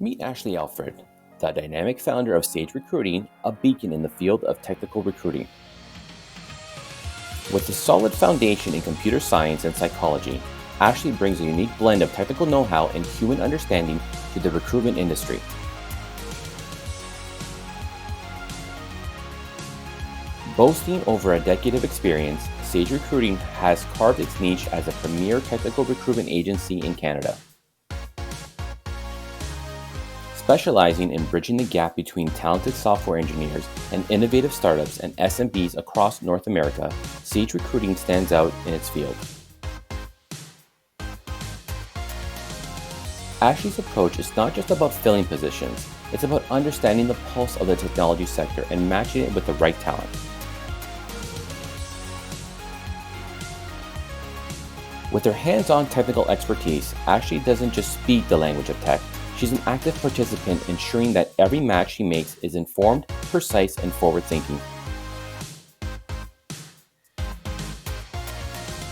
Meet Ashley Alfred, the dynamic founder of Sage Recruiting, a beacon in the field of technical recruiting. With a solid foundation in computer science and psychology, Ashley brings a unique blend of technical know-how and human understanding to the recruitment industry. Boasting over a decade of experience, Sage Recruiting has carved its niche as a premier technical recruitment agency in Canada. Specializing in bridging the gap between talented software engineers and innovative startups and SMBs across North America, Sage Recruiting stands out in its field. Ashley's approach is not just about filling positions, it's about understanding the pulse of the technology sector and matching it with the right talent. With her hands-on technical expertise, Ashley doesn't just speak the language of tech, she's an active participant ensuring that every match she makes is informed, precise, and forward-thinking.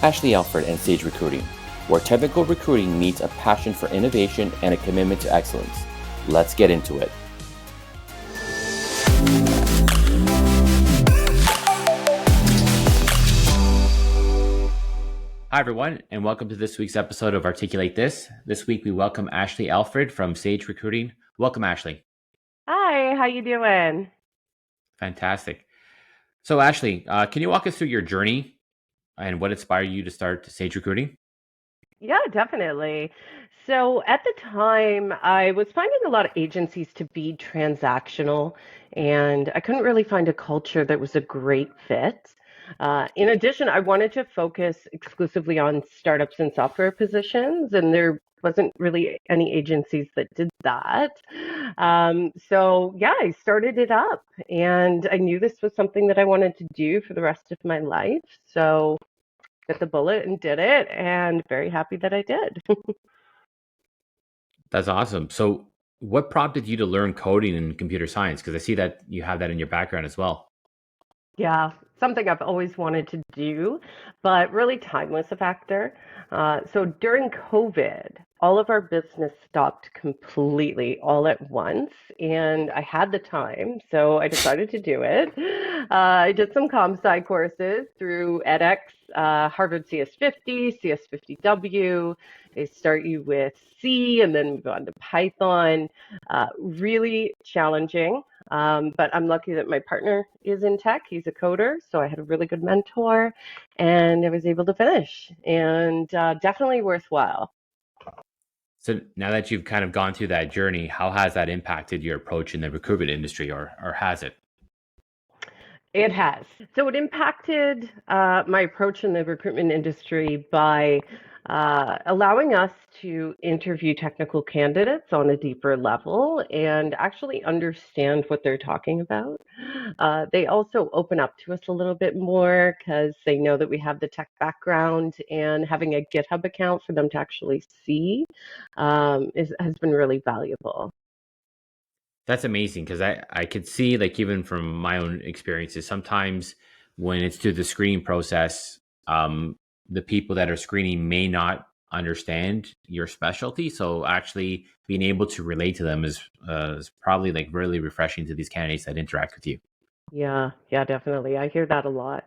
Ashley Alfred and Sage Recruiting, where technical recruiting meets a passion for innovation and a commitment to excellence. Let's get into it. Hi, everyone, and welcome to this week's episode of Articulate This. This week, we welcome Ashley Alfred from Sage Recruiting. Welcome, Ashley. Hi, how you doing? Fantastic. So, Ashley, can you walk us through your journey and what inspired you to start Sage Recruiting? Yeah, definitely. So at the time, I was finding a lot of agencies to be transactional, and I couldn't really find a culture that was a great fit. In addition, I wanted to focus exclusively on startups and software positions, and there wasn't really any agencies that did that. So yeah, I started it up, and I knew this was something that I wanted to do for the rest of my life. So bit the bullet and did it, and very happy that I did. That's awesome. So, what prompted you to learn coding and computer science? Because I see that you have that in your background as well. Yeah, something I've always wanted to do, but really time was a factor. So during COVID, all of our business stopped completely all at once, and I had the time, so I decided to do it. I did some comp sci courses through edX, Harvard CS50, CS50W. They start you with C and then move on to Python. Really challenging. But I'm lucky that my partner is in tech. He's a coder, so I had a really good mentor, and I was able to finish, and definitely worthwhile. So, now that you've kind of gone through that journey, how has that impacted your approach in the recruitment industry, or has it? It has. So it impacted my approach in the recruitment industry by allowing us to interview technical candidates on a deeper level and actually understand what they're talking about. They also open up to us a little bit more because they know that we have the tech background, and having a GitHub account for them to actually see has been really valuable. That's amazing because I could see, like, even from my own experiences, sometimes when it's through the screening process, the people that are screening may not understand your specialty. So actually being able to relate to them is probably like really refreshing to these candidates that interact with you. Yeah, definitely. I hear that a lot.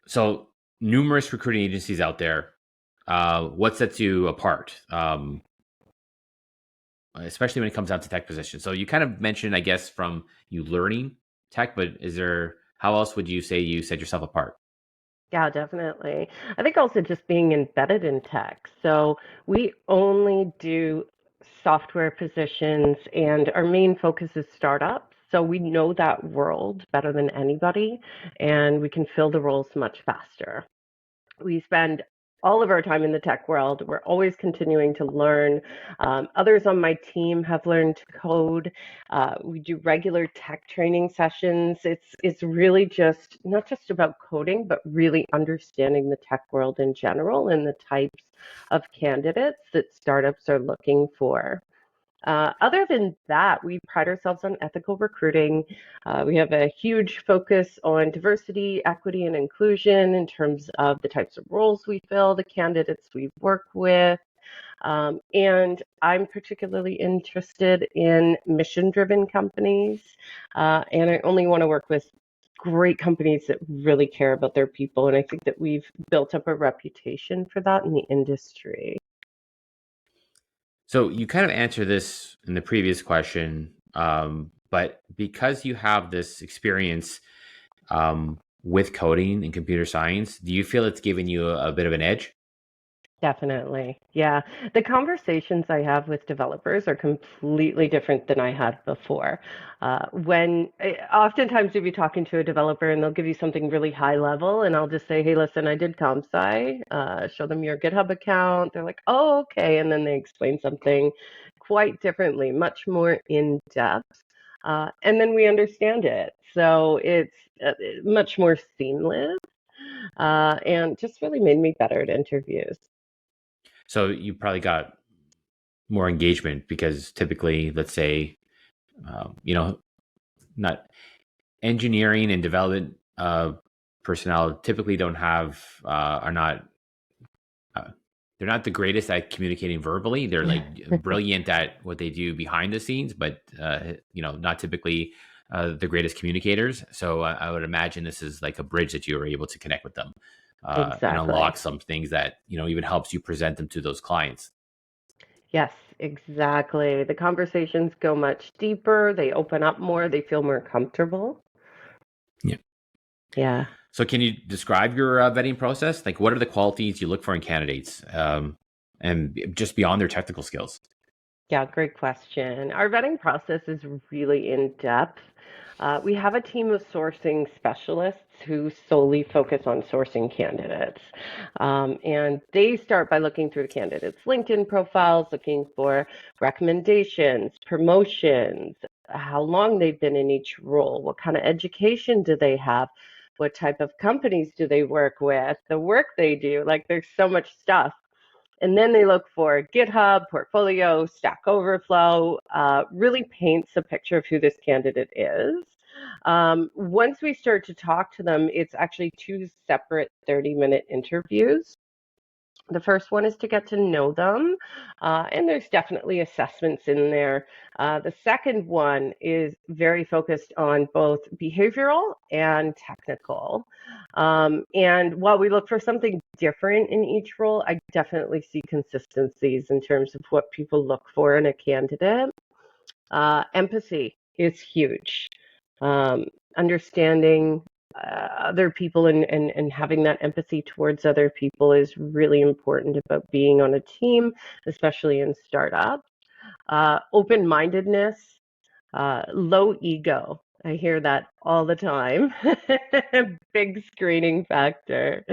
So numerous recruiting agencies out there. What sets you apart? Especially when it comes down to tech positions. So you kind of mentioned, I guess, from you learning tech, but how else would you say you set yourself apart? Yeah, definitely. I think also just being embedded in tech. So we only do software positions, and our main focus is startups. So we know that world better than anybody, and we can fill the roles much faster. We spend all of our time in the tech world. We're always continuing to learn. Others on my team have learned to code. We do regular tech training sessions. It's really just not just about coding, but really understanding the tech world in general and the types of candidates that startups are looking for. Other than that, we pride ourselves on ethical recruiting. We have a huge focus on diversity, equity, and inclusion in terms of the types of roles we fill, the candidates we work with. And I'm particularly interested in mission-driven companies, and I only want to work with great companies that really care about their people. And I think that we've built up a reputation for that in the industry. So you kind of answered this in the previous question, but because you have this experience with coding and computer science, do you feel it's given you a bit of an edge? Definitely. Yeah. The conversations I have with developers are completely different than I had before. Oftentimes you'll be talking to a developer and they'll give you something really high level, and I'll just say, hey, listen, I did comp sci, show them your GitHub account. They're like, oh, okay. And then they explain something quite differently, much more in depth. And then we understand it. So it's much more seamless, and just really made me better at interviews. So you probably got more engagement because typically, let's say, you know, not engineering and development personnel typically don't have are not uh, they're not the greatest at communicating verbally. They're like brilliant at what they do behind the scenes, but not typically the greatest communicators. So I would imagine this is like a bridge that you were able to connect with them and Exactly. unlock some things that even helps you present them to those clients. Yes, exactly. The conversations go much deeper, they open up more, they feel more comfortable. Yeah. Yeah. So can you describe your vetting process? Like, what are the qualities you look for in candidates, and just beyond their technical skills? Yeah, great question. Our vetting process is really in depth. We have a team of sourcing specialists who solely focus on sourcing candidates. And they start by looking through the candidates' LinkedIn profiles, looking for recommendations, promotions, how long they've been in each role, what kind of education do they have, what type of companies do they work with, the work they do. Like, there's so much stuff. And then they look for GitHub, portfolio, Stack Overflow, really paints a picture of who this candidate is. Once we start to talk to them, it's actually two separate 30-minute interviews. The first one is to get to know them, and there's definitely assessments in there. The second one is very focused on both behavioral and technical. And while we look for something different in each role, I definitely see consistencies in terms of what people look for in a candidate. Empathy is huge. Um, Understanding other people and having that empathy towards other people is really important about being on a team, especially in startups. Open-mindedness, low ego. I hear that all the time. Big screening factor.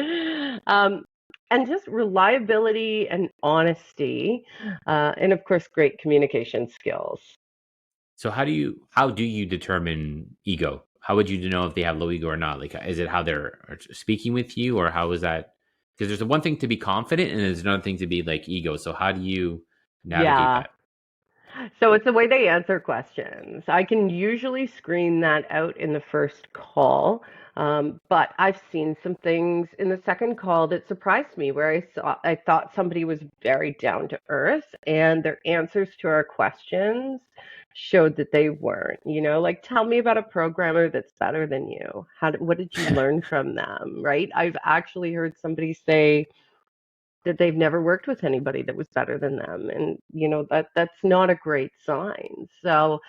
Um, and just reliability and honesty, and of course, great communication skills. So how do you determine ego? How would you know if they have low ego or not? Like, is it how they're speaking with you, or how is that? Because there's one thing to be confident, and there's another thing to be like ego. So how do you navigate Yeah. that? So it's the way they answer questions. I can usually screen that out in the first call, but I've seen some things in the second call that surprised me, where I thought somebody was very down to earth, and their answers to our questions showed that they weren't. Like, tell me about a programmer that's better than you. What did you learn from them? Right? I've actually heard somebody say that they've never worked with anybody that was better than them, and that's not a great sign. So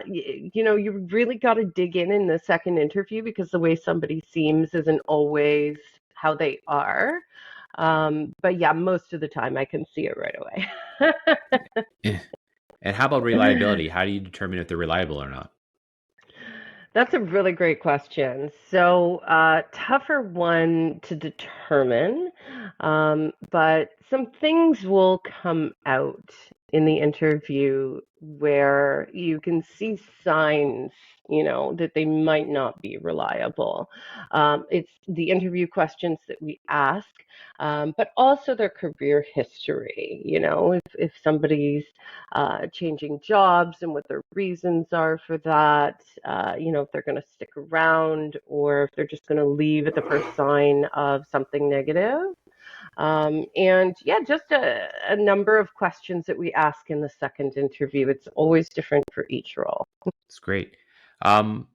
you really got to dig in the second interview, because the way somebody seems isn't always how they are. But yeah, most of the time I can see it right Eh. And how about away. reliability? How do you determine if they're reliable or not? That's a really great question. So, tougher one to determine, but some things will come out in the interview where you can see signs, that they might not be reliable. It's the interview questions that we ask, but also their career history. If somebody's changing jobs and what their reasons are for that, if they're going to stick around or if they're just going to leave at the first sign of something negative. And yeah, just a number of questions that we ask in the second interview. It's always different for each role. It's great. Um,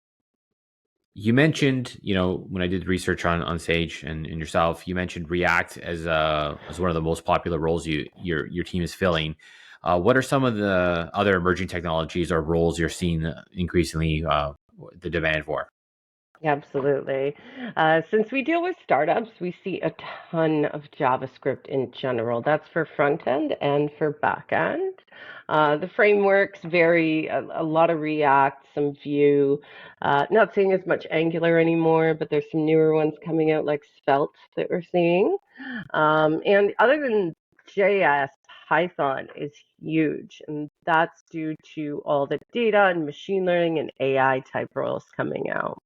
you mentioned, when I did research on Sage and yourself, you mentioned React as one of the most popular roles your team is filling. What are some of the other emerging technologies or roles you're seeing increasingly the demand for? Absolutely. Since we deal with startups, we see a ton of JavaScript in general. That's for front end and for back end. The frameworks vary a lot of React, some Vue. Not seeing as much Angular anymore, but there's some newer ones coming out like Svelte that we're seeing. And other than JS, Python is huge, and that's due to all the data and machine learning and AI type roles coming out.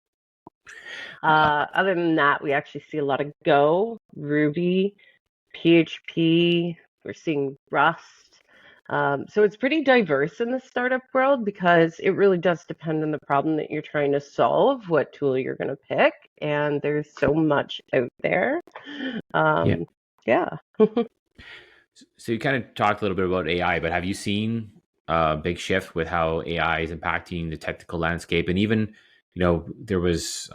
Uh, Other than that, we actually see a lot of Go, Ruby, PHP. We're seeing Rust. So it's pretty diverse in the startup world because it really does depend on the problem that you're trying to solve, what tool you're going to pick, and there's so much out there. yeah. Yeah. So you kind of talked a little bit about AI, but have you seen a big shift with how AI is impacting the technical landscape? And even, there was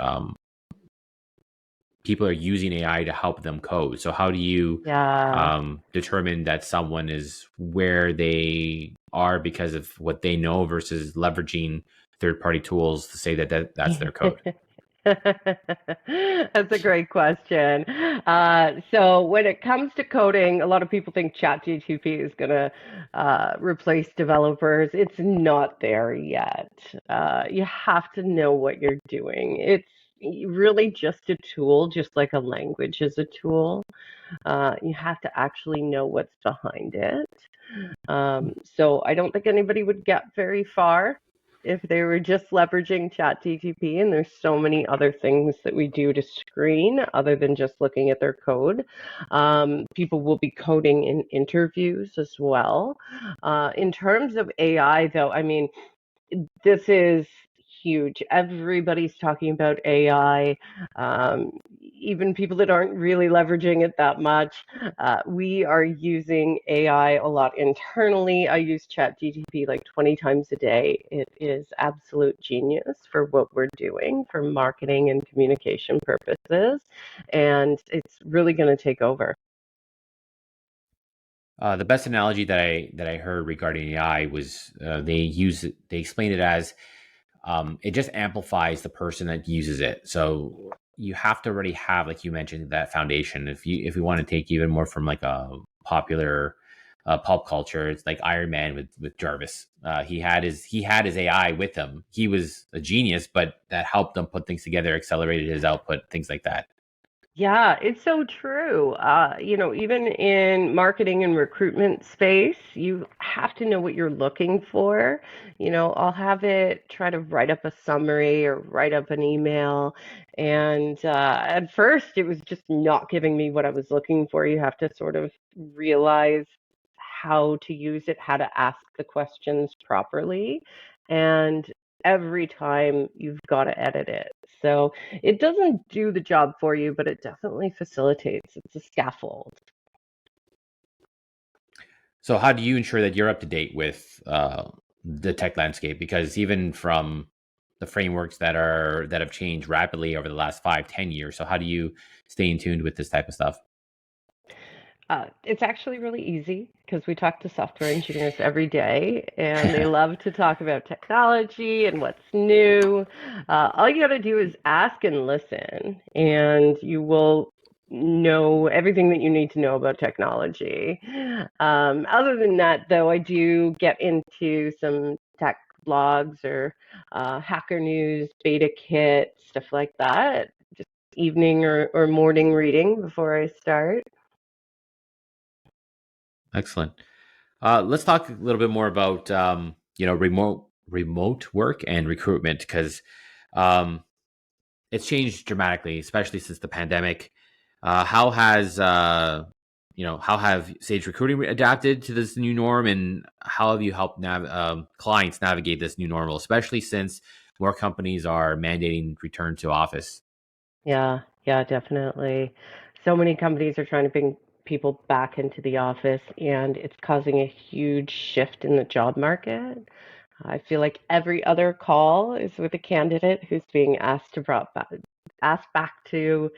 people are using AI to help them code. So how do you Yeah. determine that someone is where they are because of what they know versus leveraging third party tools to say that's their code? That's a great question. So when it comes to coding, a lot of people think ChatGPT is going to replace developers. It's not there yet. You have to know what you're doing. It's really just a tool, just like a language is a tool. You have to actually know what's behind it. So I don't think anybody would get very far if they were just leveraging ChatGPT. And there's so many other things that we do to screen other than just looking at their code. People will be coding in interviews as well. In terms of AI, though, I mean, this is huge. Everybody's talking about AI, even people that aren't really leveraging it that much. We are using AI a lot internally. I use ChatGPT like 20 times a day. It is absolute genius for what we're doing for marketing and communication purposes, and it's really going to take over. The best analogy that I heard regarding AI was they explained it as it just amplifies the person that uses it. So you have to already have, like you mentioned, that foundation. If you want to take even more from like a popular pulp culture, it's like Iron Man with Jarvis. He had his AI with him. He was a genius, but that helped him put things together, accelerated his output, things like that. Yeah, it's so true. Even in marketing and recruitment space, you have to know what you're looking for. I'll have it try to write up a summary or write up an email. And at first, it was just not giving me what I was looking for. You have to sort of realize how to use it, how to ask the questions properly. And every time you've got to edit it. So it doesn't do the job for you, but it definitely facilitates. It's a scaffold. So how do you ensure that you're up to date with the tech landscape? Because even from the frameworks that have changed rapidly over the last 5, 10 years, so how do you stay in tune with this type of stuff? It's actually really easy because we talk to software engineers every day and they love to talk about technology and what's new. All you got to do is ask and listen, and you will know everything that you need to know about technology. Other than that, though, I do get into some tech blogs or hacker news, beta kit, stuff like that. Just evening or morning reading before I start. Excellent. Let's talk a little bit more about remote work and recruitment because um, it's changed dramatically, especially since the pandemic. How have Sage Recruiting adapted to this new norm, and how have you helped clients navigate this new normal, especially since more companies are mandating return to office? Yeah, yeah, definitely. So many companies are trying to people back into the office, and it's causing a huge shift in the job market. I feel like every other call is with a candidate who's being asked back to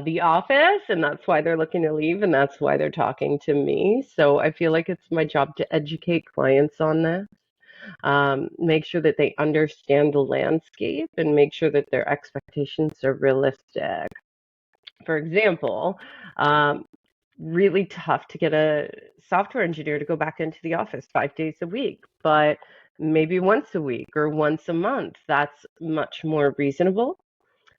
the office, and that's why they're looking to leave, and that's why they're talking to me. So I feel like it's my job to educate clients on this, make sure that they understand the landscape, and make sure that their expectations are realistic. For example, um, really tough to get a software engineer to go back into the office 5 days a week, but maybe once a week or once a month. That's much more reasonable.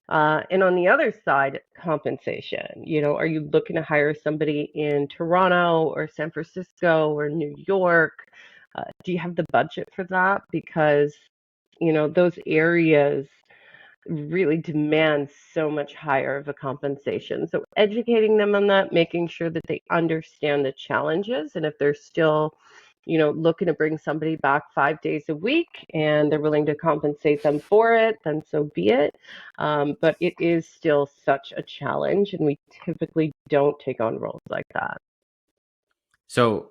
And on the other side, compensation. Are you looking to hire somebody in Toronto or San Francisco or New York? Do you have the budget for that? Because, those areas really demands so much higher of a compensation. So educating them on that, making sure that they understand the challenges, and if they're still, looking to bring somebody back 5 days a week and they're willing to compensate them for it, then so be it. But it is still such a challenge, and we typically don't take on roles like that. So,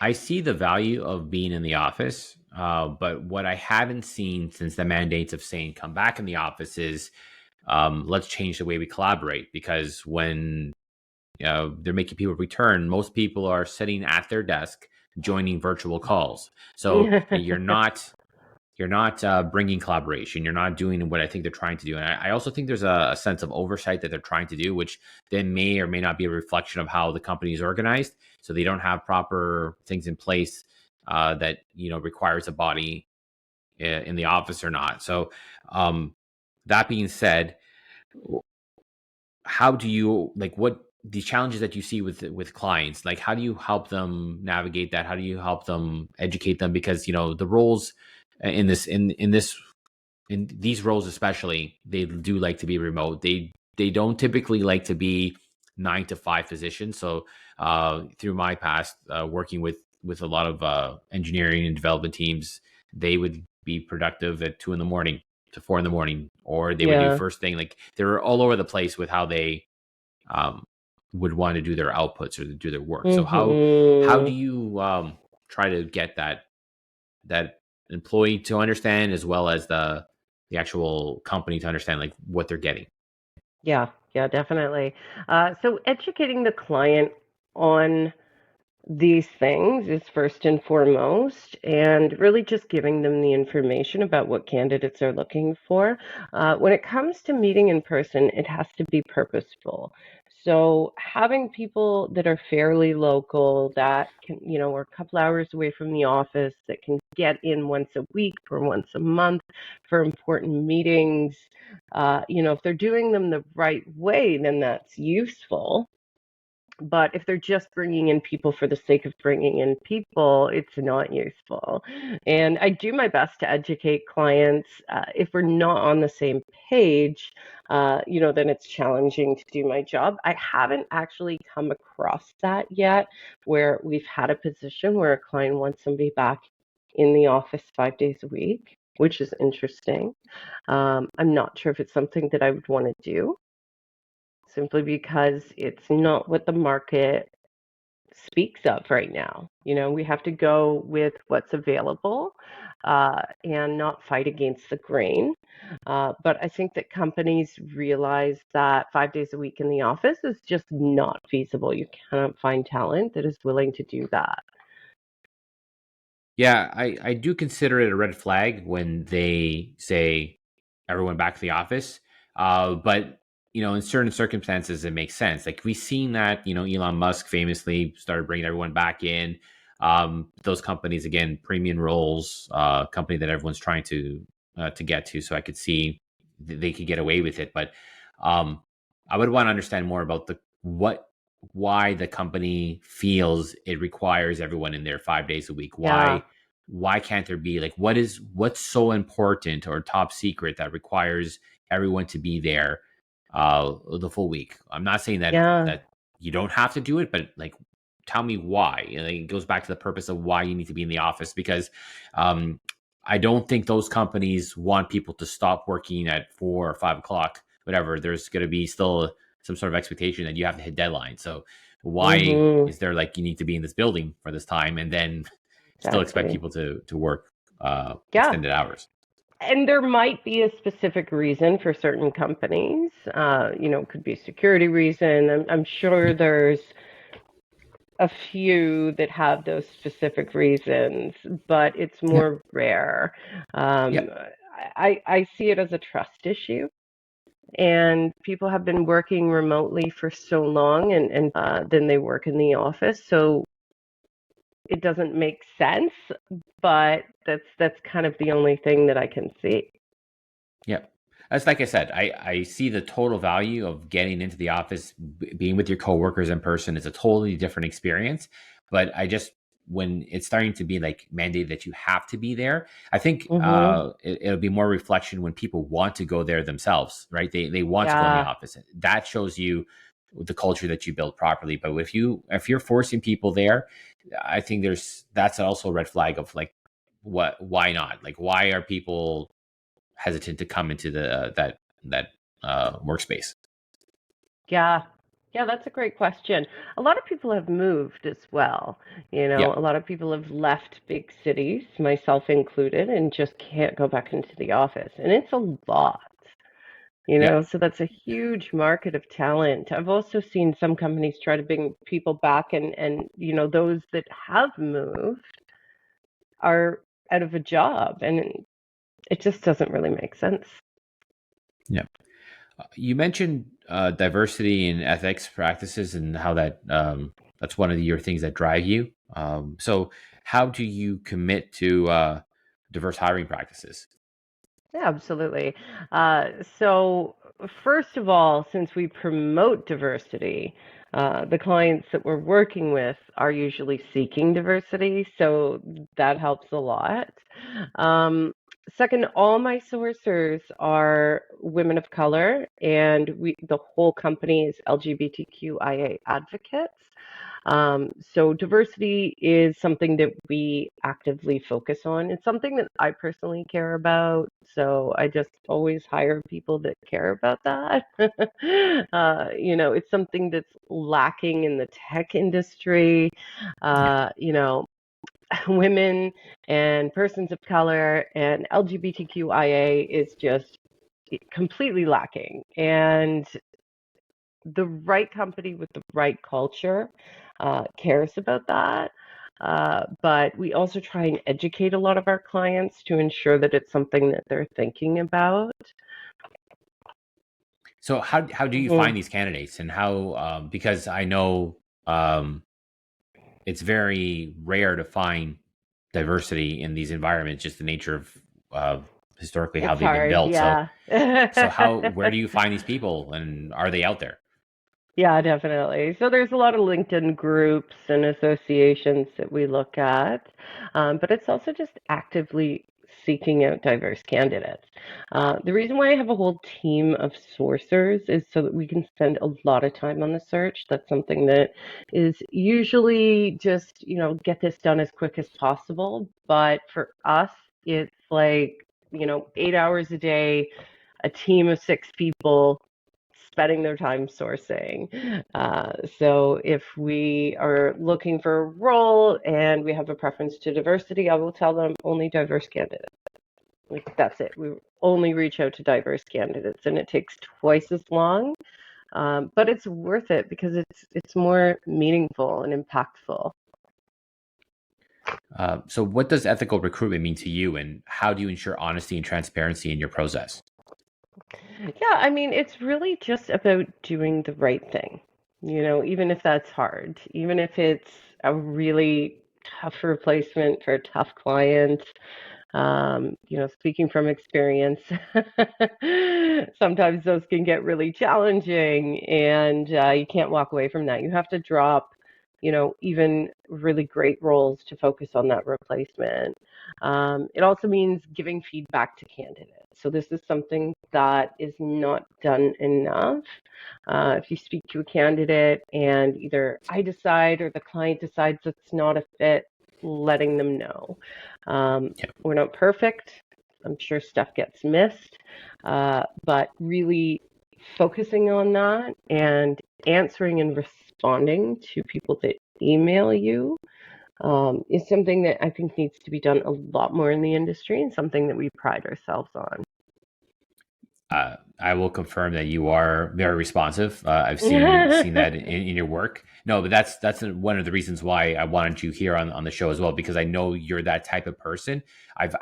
I see the value of being in the office, but what I haven't seen since the mandates of saying come back in the office is let's change the way we collaborate. Because when they're making people return, most people are sitting at their desk joining virtual calls. So you're not bringing collaboration. You're not doing what I think they're trying to do. And I also think there's a sense of oversight that they're trying to do, which then may or may not be a reflection of how the company is organized. So they don't have proper things in place that requires a body in the office or not. So that being said, how do you like what the challenges that you see with clients? Like, how do you help them navigate that? How do you help them educate them? Because the roles in these roles especially, they do like to be remote. They don't typically like to be 9 to 5 positions. So through my past working with a lot of engineering and development teams, they would be productive at 2 in the morning to 4 in the morning, or they would do Yeah. first thing. Like, they're all over the place with how they um, would want to do their outputs or do their work. So how do Hmm. you try to get that employee to understand, as well as the actual company to understand like what they're getting? Yeah, yeah, definitely. So educating the client on these things is first and foremost, and really just giving them the information about what candidates are looking for. When it comes to meeting in person, it has to be purposeful. So having people that are fairly local, that can, are a couple hours away from the office, that can get in once a week or once a month for important meetings. If they're doing them the right way, then that's useful. But if they're just bringing in people for the sake of bringing in people, it's not useful. And I do my best to educate clients. If we're not on the same page, then it's challenging to do my job. I haven't actually come across that yet, where we've had a position where a client wants somebody back in the office 5 days a week, which is interesting. I'm not sure if it's something that I would want to do, simply because it's not what the market speaks of right now. We have to go with what's available, and not fight against the grain. But I think that companies realize that 5 days a week in the office is just not feasible. You cannot find talent that is willing to do that. Yeah, I do consider it a red flag when they say everyone back to the office. But in certain circumstances, it makes sense. Like, we've seen that Elon Musk famously started bringing everyone back in. Those companies, again, premium roles, company that everyone's trying to get to. So I could see they could get away with it, but um, I would want to understand more about why the company feels it requires everyone in there 5 days a week. Yeah, Why can't there be like what's so important or top secret that requires everyone to be there the full week? I'm not saying yeah, that you don't have to do it, but like, tell me why. It goes back to the purpose of why you need to be in the office, because um, I don't think those companies want people to stop working at 4 or 5 o'clock, whatever. There's going to be still some sort of expectation that you have to hit deadlines. So why Mm-hmm. is there like you need to be in this building for this time and then still expect Exactly. people to work Yeah. extended hours? And there might be a specific reason for certain companies. It could be a security reason. I'm sure there's a few that have those specific reasons, but it's Yeah. more rare. Um, Yep. I see it as a trust issue. And people have been working remotely for so long, and then they work in the office. So it doesn't make sense, but that's kind of the only thing that I can see. Yeah. That's like I said, I see the total value of getting into the office, being with your coworkers in person is a totally different experience. But I just, when it's starting to be like mandated that you have to be there, I think Hmm. it'll be more reflection when people want to go there themselves, right? They want to go in the Yeah, office. That shows you the culture that you build properly. But if you're forcing people there, I think that's also a red flag of like, why not? Like, why are people hesitant to come into that workspace? yeah, yeah. That's a great question. A lot of people have moved as well. Yeah, A lot of people have left big cities, myself included, and just can't go back into the office, and it's a lot. yeah. So that's a huge market of talent. I've also seen some companies try to bring people back, and those that have moved are out of a job, and it just doesn't really make sense. Yeah. You mentioned diversity and ethics practices and how that's one of your things that drive you. So, how do you commit to diverse hiring practices? Yeah, absolutely. So, first of all, since we promote diversity, the clients that we're working with are usually seeking diversity, so that helps a lot. Um, Second, all my sourcers are women of color, and the whole company is LGBTQIA advocates. So diversity is something that we actively focus on. It's something that I personally care about. So I just always hire people that care about that. It's something that's lacking in the tech industry. Yeah. Uh, you know, Women and persons of color and LGBTQIA is just completely lacking. And the right company with the right culture cares about that. But we also try and educate a lot of our clients to ensure that it's something that they're thinking about. So, how do you Mhm. find these candidates, and how because I know um, it's very rare to find diversity in these environments, just the nature of historically how It's they've been hard, built. So, yeah. where do you find these people, and are they out there? Yeah, definitely. So there's a lot of LinkedIn groups and associations that we look at, but it's also just actively seeking out diverse candidates. The reason why I have a whole team of sourcers is so that we can spend a lot of time on the search. That's something that is usually just, get this done as quick as possible. But for us, it's like, 8 hours a day, a team of six people spending their time sourcing. So if we are looking for a role and we have a preference to diversity, I will tell them only diverse candidates. Like that's it. We only reach out to diverse candidates, and it takes twice as long, but it's worth it because it's more meaningful and impactful. So, what does ethical recruitment mean to you, and how do you ensure honesty and transparency in your process? Yeah, I mean, it's really just about doing the right thing, even if that's hard, even if it's a really tough replacement for a tough client. Speaking from experience, sometimes those can get really challenging, and you can't walk away from that. You have to drop, even really great roles to focus on that replacement. It also means giving feedback to candidates. So this is something that is not done enough. If you speak to a candidate and either I decide or the client decides it's not a fit, letting them know. We're not perfect. I'm sure stuff gets missed, but really focusing on that and answering and responding to people that email you is something that I think needs to be done a lot more in the industry and something that we pride ourselves on. I will confirm that you are very responsive. I've seen that in your work. No, but that's one of the reasons why I wanted you here on the show as well, because I know you're that type of person. I've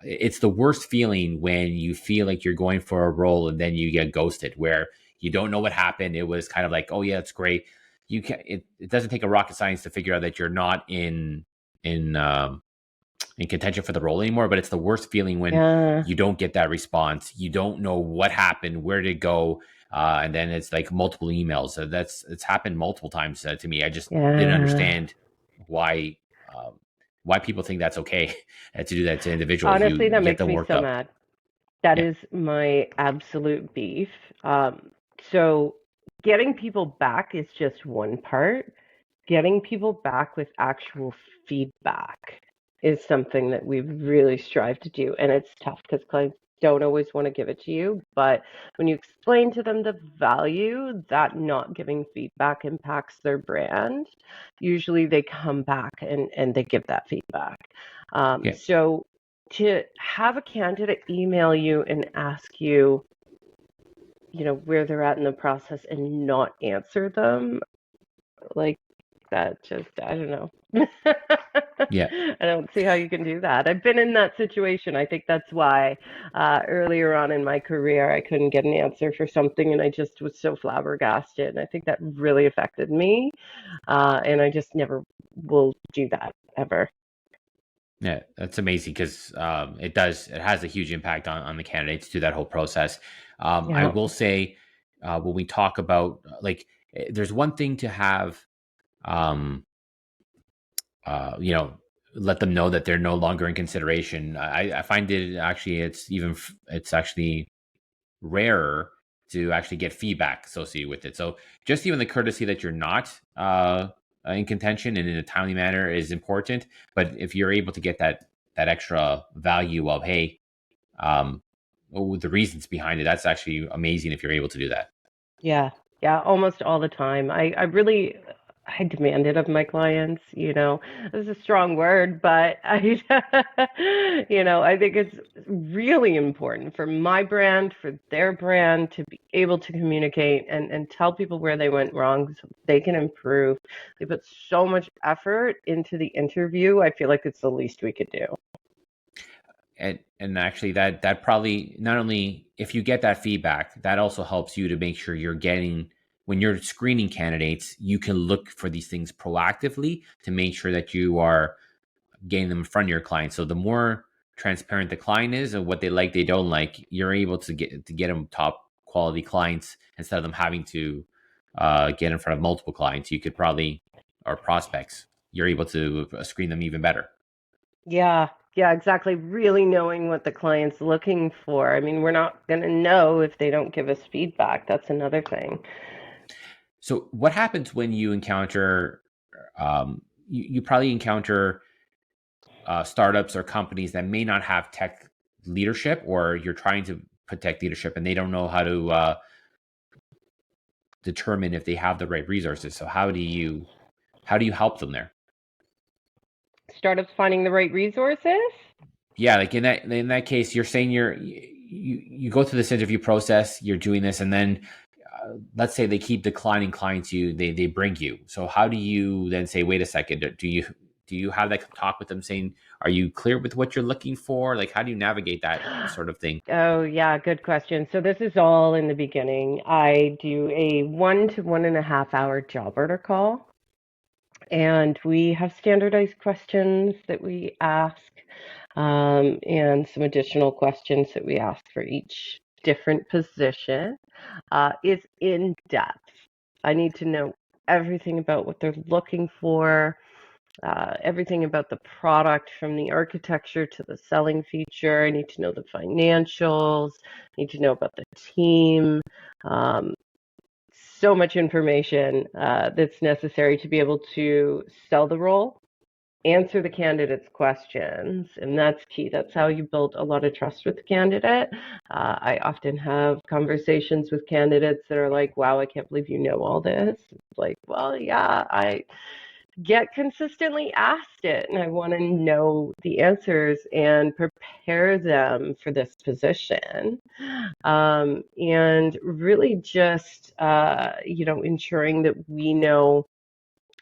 it's the worst feeling when you feel like you're going for a role and then you get ghosted, where you don't know what happened. It was kind of like, oh yeah, it's great. You can it doesn't take a rocket science to figure out that you're not in in contention for the role anymore. But it's the worst feeling when Yeah, you don't get that response. You don't know what happened, where did it go, and then it's like multiple emails. So it's happened multiple times to me. I just didn't yeah. understand why why people think that's okay to do that to individuals. Honestly, You that get makes them me worked so up. mad. That Yeah, is my absolute beef. So getting people back is just one part. Getting people back with actual feedback is something that we really strive to do. And it's tough because clients don't always want to give it to you. But when you explain to them the value that not giving feedback impacts their brand, usually they come back and they give that feedback. yeah. So to have a candidate email you and ask you, where they're at in the process and not answer them, like that just, I don't know. Yeah. I don't see how you can do that. I've been in that situation. I think that's why earlier on in my career, I couldn't get an answer for something and I just was so flabbergasted. And I think that really affected me. And I just never will do that ever. Yeah, that's amazing because it has a huge impact on the candidates through that whole process. I Yeah. will say when we talk about there's one thing to have um, you know, let them know that they're no longer in consideration. I find it actually it's actually rarer to actually get feedback associated with it. So just even the courtesy that you're not in contention and in a timely manner is important. But if you're able to get that extra value of hey, um, the reasons behind it, that's actually amazing if you're able to do that. Yeah, yeah, almost all the time. I demand it of my clients, This is a strong word, but I think it's really important for my brand, for their brand to be able to communicate and tell people where they went wrong so they can improve. They put so much effort into the interview. I feel like it's the least we could do. And actually that probably not only if you get that feedback, that also helps you to make sure you're getting when you're screening candidates, you can look for these things proactively to make sure that you are getting them in front of your client. So the more transparent the client is and what they like, they don't like, you're able to get them top quality clients instead of them having to get in front of multiple clients. You could probably or prospects. You're able to screen them even better. Yeah, yeah, exactly. Really knowing what the client's looking for. I mean, we're not going to know if they don't give us feedback. That's another thing. So what happens when you encounter you probably encounter startups or companies that may not have tech leadership, or you're trying to put tech leadership and they don't know how to determine if they have the right resources. So how do you help them there? Startups finding the right resources? Yeah, like in that case, you're saying you go through this interview process, you're doing this, and then let's say they keep declining clients they bring you. So how do you then say, wait a second, do you have that talk with them saying, are you clear with what you're looking for? Like how do you navigate that sort of thing? Oh, yeah, good question. So this is all in the beginning. I do a 1 to 1.5 hour job order call, and we have standardized questions that we ask, and some additional questions that we ask for each different position. It's in depth. I need to know everything about what they're looking for, everything about the product from the architecture to the selling feature. I need to know the financials, I need to know about the team. Um, so much information that's necessary to be able to sell the role answer the candidate's questions, and that's key. That's how you build a lot of trust with the candidate. I often have conversations with candidates that are like, wow, I can't believe you know all this. It's like, well, yeah, I get consistently asked it, and I want to know the answers and prepare them for this position. And really just, ensuring that we know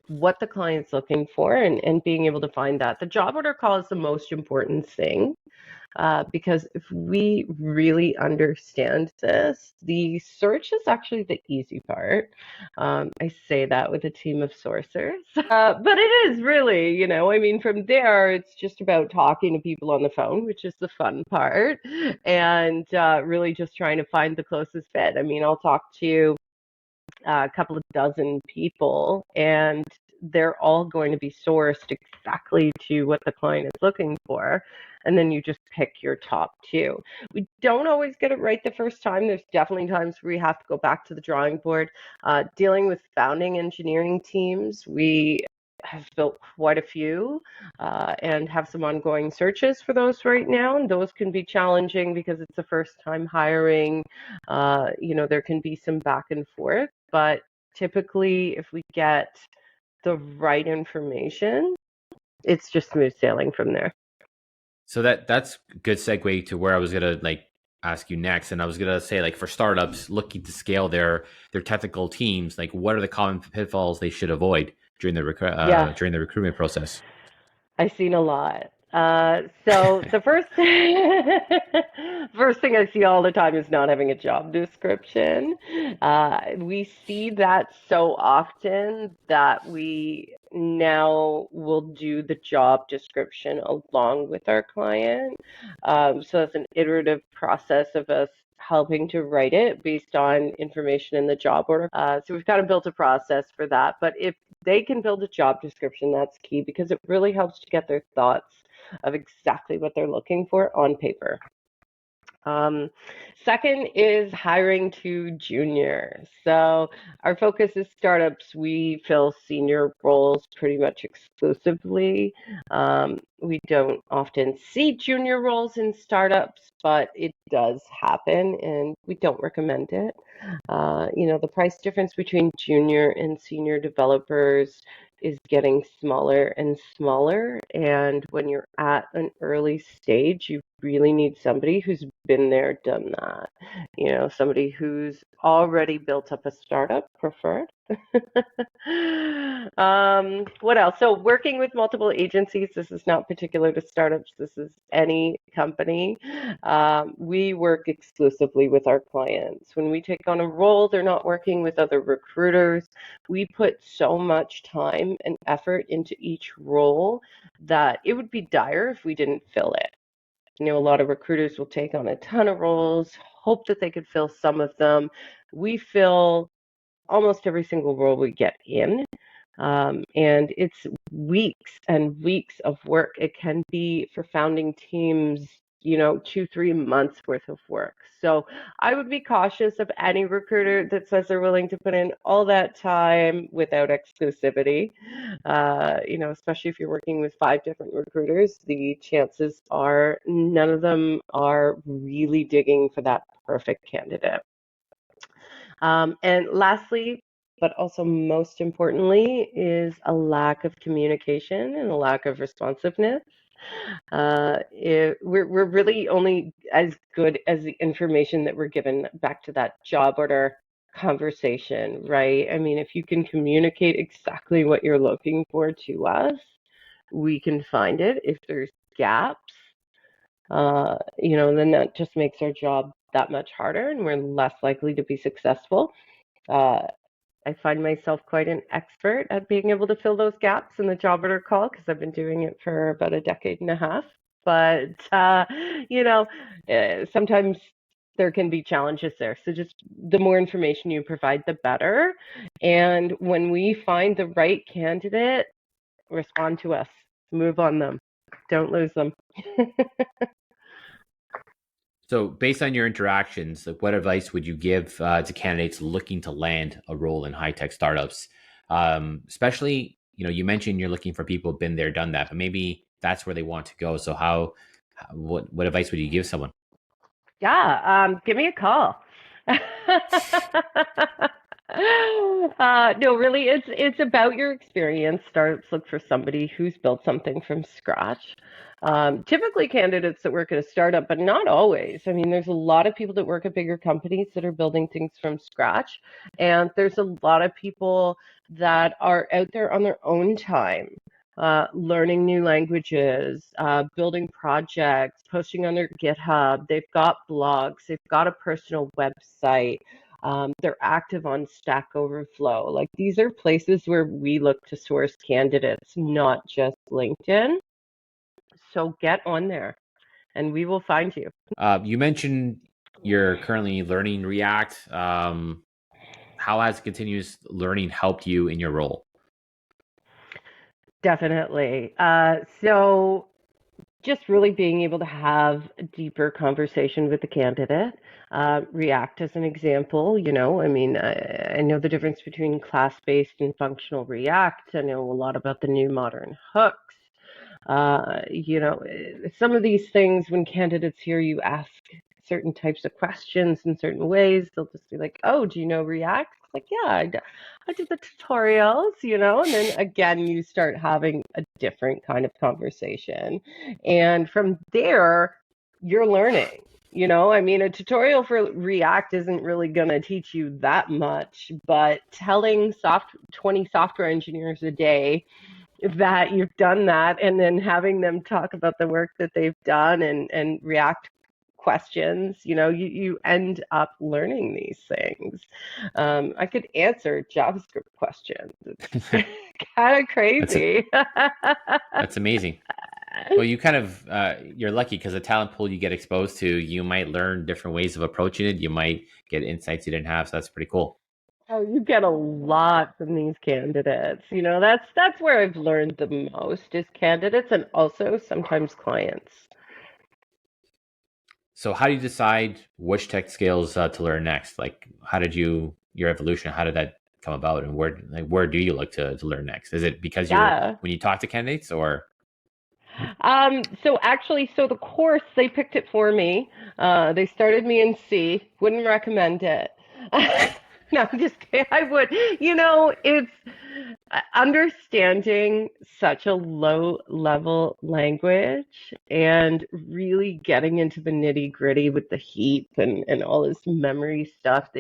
what the client's looking for and being able to find that. The job order call is the most important thing because if we really understand this, the search is actually the easy part. I say that with a team of sourcers, but it is really, I mean, from there, it's just about talking to people on the phone, which is the fun part, and really just trying to find the closest fit. I mean, I'll talk to a couple of dozen people, and they're all going to be sourced exactly to what the client is looking for. And then you just pick your top two. We don't always get it right the first time. There's definitely times where we have to go back to the drawing board. Dealing with founding engineering teams, we have built quite a few and have some ongoing searches for those right now. And those can be challenging because it's the first time hiring. There can be some back and forth, but typically, if we get the right information, it's just smooth sailing from there. So that's a good segue to where I was gonna ask you next, and I was gonna say for startups looking to scale their technical teams, what are the common pitfalls they should avoid during Yeah, during the recruitment process? I've seen a lot. So the first first thing I see all the time is not having a job description. We see that so often that we now will do the job description along with our client. So it's an iterative process of us helping to write it based on information in the job order. So we've kind of built a process for that. But if they can build a job description, that's key because it really helps to get their thoughts of exactly what they're looking for on paper. Um, Second is hiring to junior. So our focus is startups. We fill senior roles pretty much exclusively. We don't often see junior roles in startups, but it does happen, and we don't recommend it. The price difference between junior and senior developers is getting smaller and smaller. And when you're at an early stage, you really need somebody who's been there, done that. Somebody who's already built up a startup, preferred. What else? So, working with multiple agencies, this is not particular to startups, this is any company. We work exclusively with our clients. When we take on a role, they're not working with other recruiters. We put so much time and effort into each role that it would be dire if we didn't fill it. A lot of recruiters will take on a ton of roles, hope that they could fill some of them. We fill almost every single role we get in. And it's weeks and weeks of work. It can be for founding teams, 2, 3 months worth of work. So I would be cautious of any recruiter that says they're willing to put in all that time without exclusivity. Especially if you're working with 5 different recruiters, the chances are none of them are really digging for that perfect candidate. And lastly, but also most importantly, is a lack of communication and a lack of responsiveness. We're really only as good as the information that we're given back to that job order conversation, right? I mean, if you can communicate exactly what you're looking for to us, we can find it. If there's gaps, then that just makes our job that much harder and we're less likely to be successful. Uh, I find myself quite an expert at being able to fill those gaps in the job order call because I've been doing it for about a decade and a half. But, sometimes there can be challenges there. So just the more information you provide, the better. And when we find the right candidate, respond to us, move on them, don't lose them. So, based on your interactions, what advice would you give to candidates looking to land a role in high tech startups, especially you mentioned you're looking for people who've been there, done that, but maybe that's where they want to go. So what advice would you give someone? Yeah, give me a call. No, really, it's about your experience. Startups look for somebody who's built something from scratch. Typically, candidates that work at a startup, but not always. I mean, there's a lot of people that work at bigger companies that are building things from scratch, and there's a lot of people that are out there on their own time, learning new languages, building projects, posting on their GitHub. They've got blogs, they've got a personal website. They're active on Stack Overflow. Like these are places where we look to source candidates, not just LinkedIn. So get on there and we will find you. You mentioned you're currently learning React. How has continuous learning helped you in your role? Definitely. So just really being able to have a deeper conversation with the candidate. React as an example, I mean, I know the difference between class-based and functional React. I know a lot about the new modern hooks. Some of these things, when candidates hear you ask certain types of questions in certain ways, they'll just be like, "Oh, do you know React?" It's like, "Yeah, I did the tutorials," and then again, you start having a different kind of conversation. And from there, you're learning. I mean, a tutorial for React isn't really going to teach you that much, but telling 20 software engineers a day that you've done that and then having them talk about the work that they've done and React questions, you end up learning these things. I could answer JavaScript questions. It's kind of That's a, crazy. that's amazing. Well, you kind of you're lucky because the talent pool you get exposed to, you might learn different ways of approaching it. You might get insights you didn't have. So that's pretty cool. Oh, you get a lot from these candidates. That's where I've learned the most is candidates and also sometimes clients. So how do you decide which tech skills to learn next? Like, how did your evolution? How did that come about, and where do you look to learn next? Is it because Yeah. when you talk to candidates, or So actually, the course, they picked it for me. They started me in C. Wouldn't recommend it. No, I'm just kidding. I would. It's understanding such a low level language and really getting into the nitty gritty with the heap and all this memory stuff.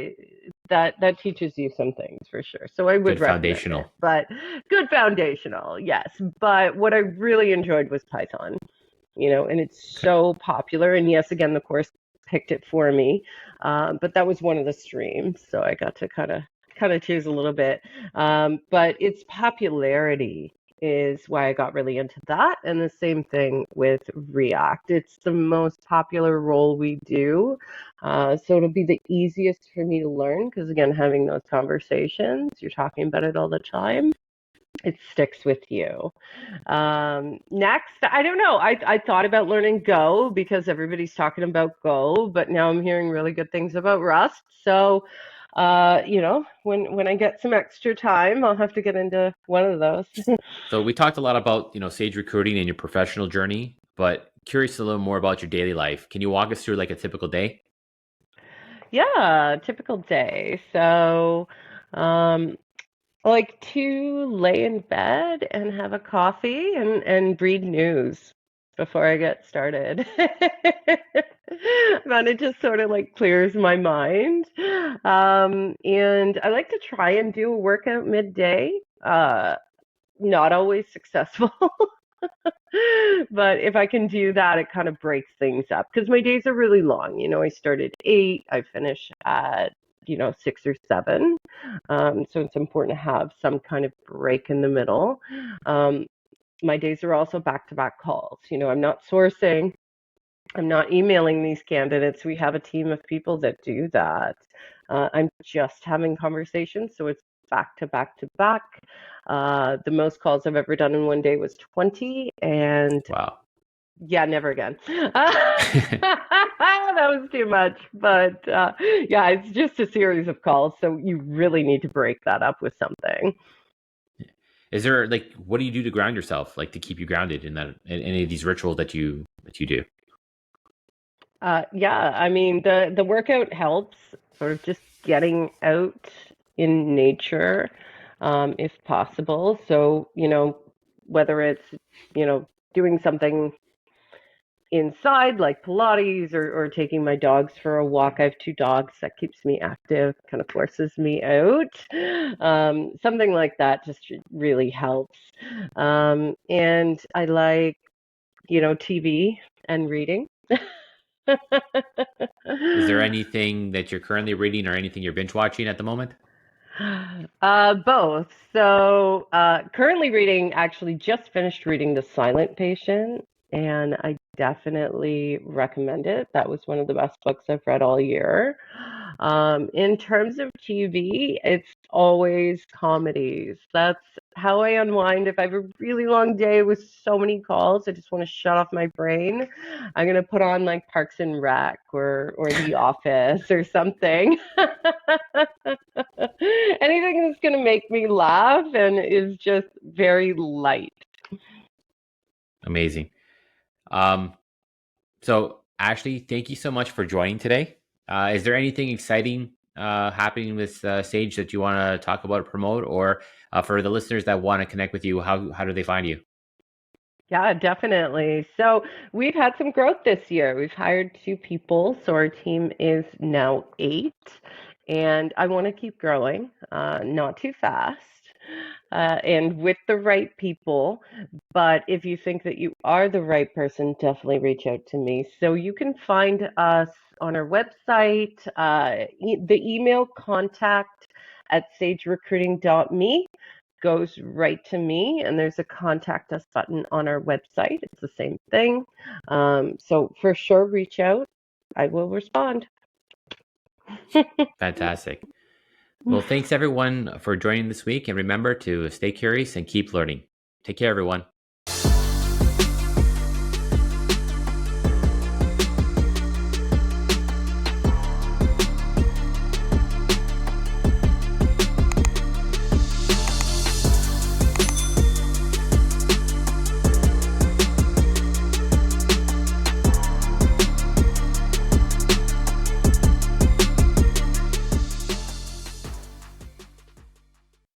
That teaches you some things for sure. So I would good recommend it, foundational? but good foundational, yes. But what I really enjoyed was Python, and it's Okay. so popular. And yes, again, the course picked it for me, but that was one of the streams, so I got to kind of choose a little bit. But its popularity is why I got really into that, and the same thing with React. It's the most popular role we do, so it'll be the easiest for me to learn because again, having those conversations, you're talking about it all the time. It sticks with you. Next, I don't know. I thought about learning Go because everybody's talking about Go, but now I'm hearing really good things about Rust. So, when I get some extra time, I'll have to get into one of those. So we talked a lot about Sage recruiting and your professional journey, but curious a little more about your daily life. Can you walk us through like a typical day? Yeah, typical day. So, um, I like to lay in bed and have a coffee and read news before I get started. And it just sort of like clears my mind. And I like to try and do a workout midday. Not always successful, but if I can do that, it kind of breaks things up because my days are really long. I start at 8, I finish at 6 or 7. So it's important to have some kind of break in the middle. Um, my days are also back-to-back calls. I'm not sourcing, I'm not emailing these candidates. We have a team of people that do that. I'm just having conversations, so it's back to back to back. The most calls I've ever done in one day was 20, and Wow. yeah, never again. That was too much. But yeah, it's just a series of calls, so you really need to break that up with something. Is there like what do you do to ground yourself, like to keep you grounded in any of these rituals that you do? Yeah, I mean the workout helps, sort of just getting out in nature, if possible. So, whether it's, doing something inside like Pilates or taking my dogs for a walk. I have two dogs that keeps me active, kind of forces me out. Something like that just really helps. And I like, TV and reading. Is there anything that you're currently reading or anything you're binge watching at the moment? Both. So, currently reading, actually just finished reading The Silent Patient, and I definitely recommend it. That was one of the best books I've read all year. In terms of TV, it's always comedies. That's how I unwind. If I have a really long day with so many calls, I just want to shut off my brain. I'm gonna put on like Parks and Rec or The Office or something. Anything that's gonna make me laugh and is just very light. Amazing. Um, so Ashley, thank you so much for joining today. Is there anything exciting happening with Sage that you want to talk about or promote, or for the listeners that want to connect with you, how do they find you? Yeah, definitely. So we've had some growth this year. We've hired two people, so our team is now eight, and I want to keep growing, not too fast, and with the right people. But if you think that you are the right person, definitely reach out to me. So you can find us on our website, the email contact at sagerecruiting.me goes right to me, and there's a contact us button on our website. It's the same thing. So for sure, reach out. I will respond. Fantastic. Well, thanks everyone for joining this week, and remember to stay curious and keep learning. Take care, everyone.